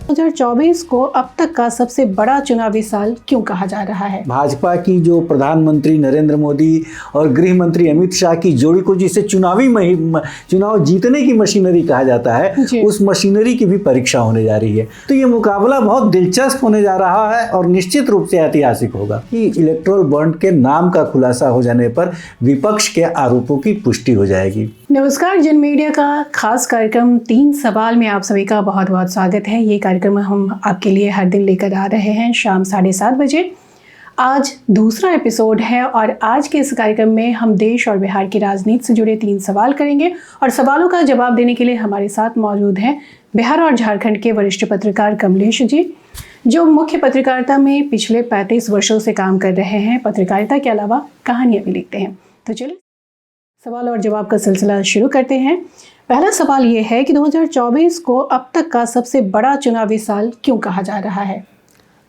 2024 को अब तक का सबसे बड़ा चुनावी साल क्यों कहा जा रहा है? भाजपा की जो प्रधानमंत्री नरेंद्र मोदी और गृह मंत्री अमित शाह की जोड़ी को जिसे चुनाव जीतने की मशीनरी कहा जाता है, उस मशीनरी की भी परीक्षा होने जा रही है। तो ये मुकाबला बहुत दिलचस्प होने जा रहा है और निश्चित रूप से ऐतिहासिक होगा कि इलेक्टोरल बॉन्ड के नाम का खुलासा हो जाने पर विपक्ष के आरोपों की पुष्टि हो जाएगी। नमस्कार, जन मीडिया का खास कार्यक्रम 3 सवाल में आप सभी का बहुत बहुत स्वागत है। ये कार्यक्रम हम आपके लिए हर दिन लेकर आ रहे हैं शाम 7:30 बजे। आज दूसरा एपिसोड है और आज के इस कार्यक्रम में हम देश और बिहार की राजनीति से जुड़े 3 सवाल करेंगे और सवालों का जवाब देने के लिए हमारे साथ मौजूद हैं बिहार और झारखंड के वरिष्ठ पत्रकार कमलेश जी, जो मुख्य पत्रकारिता में पिछले 35 वर्षों से काम कर रहे हैं। पत्रकारिता के अलावा कहानियाँ भी लिखते हैं। तो चलिए सवाल और जवाब का सिलसिला शुरू करते हैं। पहला सवाल ये है कि 2024 को अब तक का सबसे बड़ा चुनावी साल क्यों कहा जा रहा है?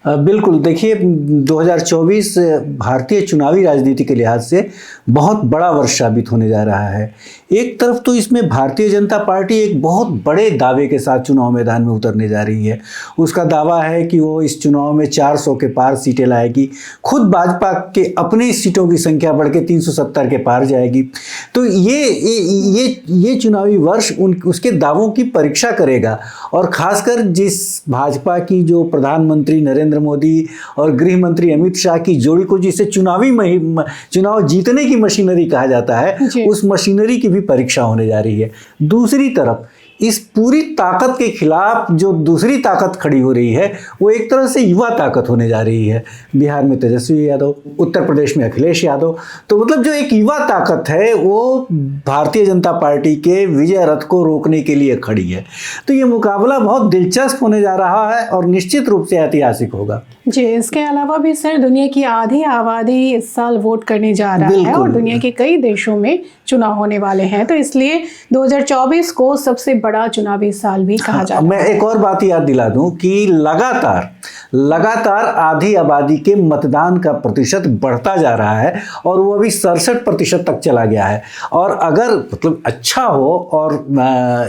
बिल्कुल, देखिए 2024 भारतीय चुनावी राजनीति के लिहाज से बहुत बड़ा वर्ष साबित होने जा रहा है। एक तरफ तो इसमें भारतीय जनता पार्टी एक बहुत बड़े दावे के साथ चुनाव मैदान में उतरने जा रही है। उसका दावा है कि वो इस चुनाव में 400 के पार सीटें लाएगी। खुद भाजपा के अपने सीटों की संख्या बढ़ के 370 के पार जाएगी। तो ये चुनावी वर्ष उसके दावों की परीक्षा करेगा और खासकर जिस भाजपा की जो प्रधानमंत्री नरेंद्र मोदी और गृह मंत्री अमित शाह की जोड़ी को जिसे चुनाव जीतने की मशीनरी कहा जाता है, उस मशीनरी की भी परीक्षा होने जा रही है। दूसरी तरफ इस पूरी ताकत के खिलाफ जो दूसरी ताकत खड़ी हो रही है, वो एक तरह से युवा ताकत होने जा रही है। बिहार में तेजस्वी यादव, उत्तर प्रदेश में अखिलेश यादव। तो मतलब जो एक युवा ताकत है वो भारतीय जनता पार्टी के विजय रथ को रोकने के लिए खड़ी है। तो ये मुकाबला बहुत दिलचस्प होने जा रहा है और निश्चित रूप से ऐतिहासिक होगा। जी, इसके अलावा भी सर दुनिया की आधी आबादी इस साल वोट करने जा रहा है और दुनिया के कई देशों में चुनाव होने वाले हैं। तो इसलिए 2024 को सबसे बड़ा चुनावी साल भी कहा जाता है। मैं एक और बात याद दिला दूं कि लगातार आधी आबादी के मतदान का प्रतिशत बढ़ता जा रहा है और वो अभी 67% तक चला गया है। और अगर मतलब अच्छा हो और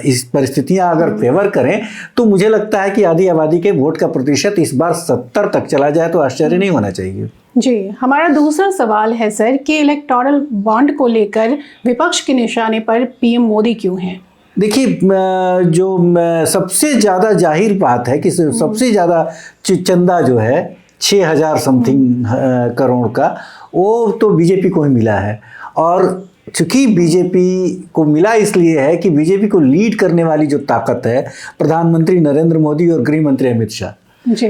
इस परिस्थितियां अगर फेवर करें तो मुझे लगता है कि आधी आबादी के वोट का प्रतिशत इस बार 70 तक चला जाए तो आश्चर्य नहीं होना चाहिए। जी, हमारा दूसरा सवाल है सर कि इलेक्टोरल बॉन्ड को लेकर विपक्ष के निशाने पर पीएम मोदी क्यों हैं? देखिए, जो सबसे ज़्यादा जाहिर बात है कि सबसे ज़्यादा चंदा जो है 6000 समथिंग करोड़ का, वो तो बीजेपी को ही मिला है। और चूंकि बीजेपी को मिला इसलिए है कि बीजेपी को लीड करने वाली जो ताकत है प्रधानमंत्री नरेंद्र मोदी और गृह मंत्री अमित शाह,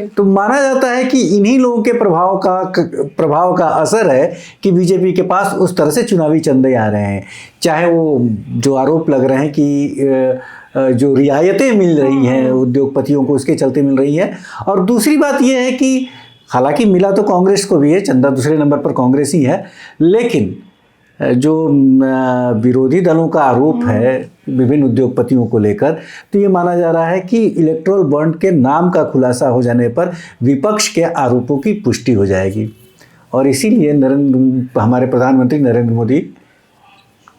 तो माना जाता है कि इन्हीं लोगों के प्रभाव का असर है कि बीजेपी के पास उस तरह से चुनावी चंदे आ रहे हैं। चाहे वो जो आरोप लग रहे हैं कि जो रियायतें मिल रही हैं उद्योगपतियों को, उसके चलते मिल रही हैं। और दूसरी बात यह है कि हालांकि मिला तो कांग्रेस को भी है, चंदा दूसरे नंबर पर कांग्रेस ही है, लेकिन जो विरोधी दलों का आरोप है विभिन्न उद्योगपतियों को लेकर, तो ये माना जा रहा है कि इलेक्टोरल बॉन्ड के नाम का खुलासा हो जाने पर विपक्ष के आरोपों की पुष्टि हो जाएगी और इसीलिए हमारे प्रधानमंत्री नरेंद्र मोदी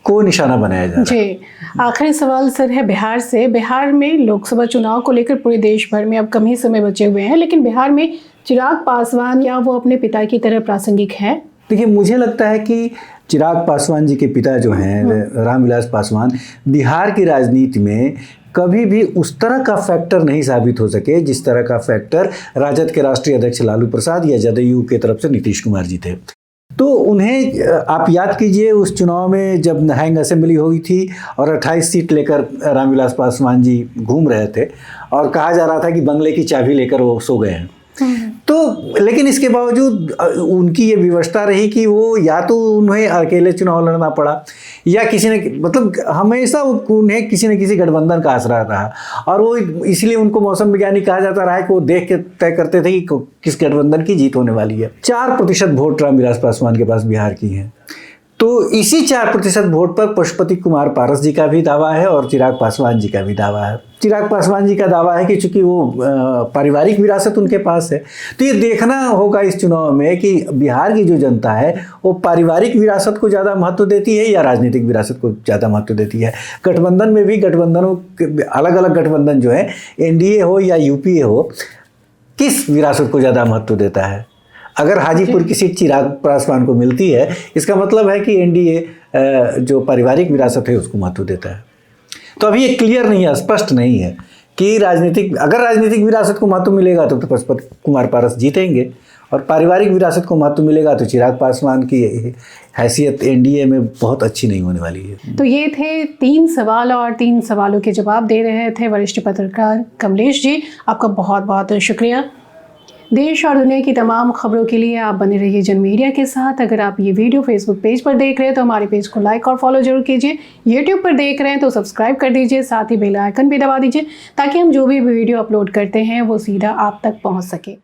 को निशाना बनाया जा रहा है। जी, आखिरी सवाल सर है बिहार से। बिहार में लोकसभा चुनाव को लेकर पूरे देश भर में अब कम ही समय बचे हुए हैं, लेकिन बिहार में चिराग पासवान, क्या वो अपने पिता की तरह प्रासंगिक है? देखिए, मुझे लगता है कि चिराग पासवान जी के पिता जो हैं रामविलास पासवान, बिहार की राजनीति में कभी भी उस तरह का फैक्टर नहीं साबित हो सके जिस तरह का फैक्टर राजद के राष्ट्रीय अध्यक्ष लालू प्रसाद या जदयू के तरफ से नीतीश कुमार जी थे। तो उन्हें आप याद कीजिए, उस चुनाव में जब हैंग असेंबली हुई थी और 28 सीट लेकर रामविलास पासवान जी घूम रहे थे और कहा जा रहा था कि बंगले की चाबी लेकर वो सो गए हैं। तो लेकिन इसके बावजूद उनकी ये विवशता रही कि वो या तो उन्हें अकेले चुनाव लड़ना पड़ा या किसी ने, मतलब हमेशा उन्हें किसी न किसी गठबंधन का आसरा रहा और वो इसलिए उनको मौसम विज्ञानी कहा जाता रहा है कि वो देख के तय करते थे कि किस गठबंधन की जीत होने वाली है। 4% वोट रामविलास पासवान के पास बिहार की हैं। तो इसी 4% वोट पर पशुपति कुमार पारस जी का भी दावा है और चिराग पासवान जी का भी दावा है। चिराग पासवान जी का दावा है कि चूंकि वो पारिवारिक विरासत उनके पास है, तो ये देखना होगा इस चुनाव में कि बिहार की जो जनता है वो पारिवारिक विरासत को ज़्यादा महत्व देती है या राजनीतिक विरासत को ज़्यादा महत्व देती है। गठबंधन में भी गठबंधनों अलग अलग गठबंधन जो है, एनडीए हो या यूपीए हो, किस विरासत को ज़्यादा महत्व देता है। अगर हाजीपुर की सीट चिराग पासवान को मिलती है, इसका मतलब है कि एनडीए जो पारिवारिक विरासत है उसको महत्व देता है। तो अभी ये क्लियर नहीं है, स्पष्ट नहीं है कि अगर राजनीतिक विरासत को महत्व मिलेगा तो पशुपति कुमार पारस जीतेंगे और पारिवारिक विरासत को महत्व मिलेगा तो चिराग पासवान की हैसियत एनडीए में बहुत अच्छी नहीं होने वाली है। तो ये थे 3 सवाल और 3 सवालों के जवाब दे रहे थे वरिष्ठ पत्रकार कमलेश जी। आपका बहुत बहुत शुक्रिया। देश और दुनिया की तमाम खबरों के लिए आप बने रहिए जन मीडिया के साथ। अगर आप ये वीडियो फेसबुक पेज पर देख रहे हैं तो हमारे पेज को लाइक और फॉलो जरूर कीजिए। यूट्यूब पर देख रहे हैं तो सब्सक्राइब कर दीजिए, साथ ही बेल आइकन भी दबा दीजिए ताकि हम जो भी वीडियो अपलोड करते हैं वो सीधा आप तक पहुंच सके।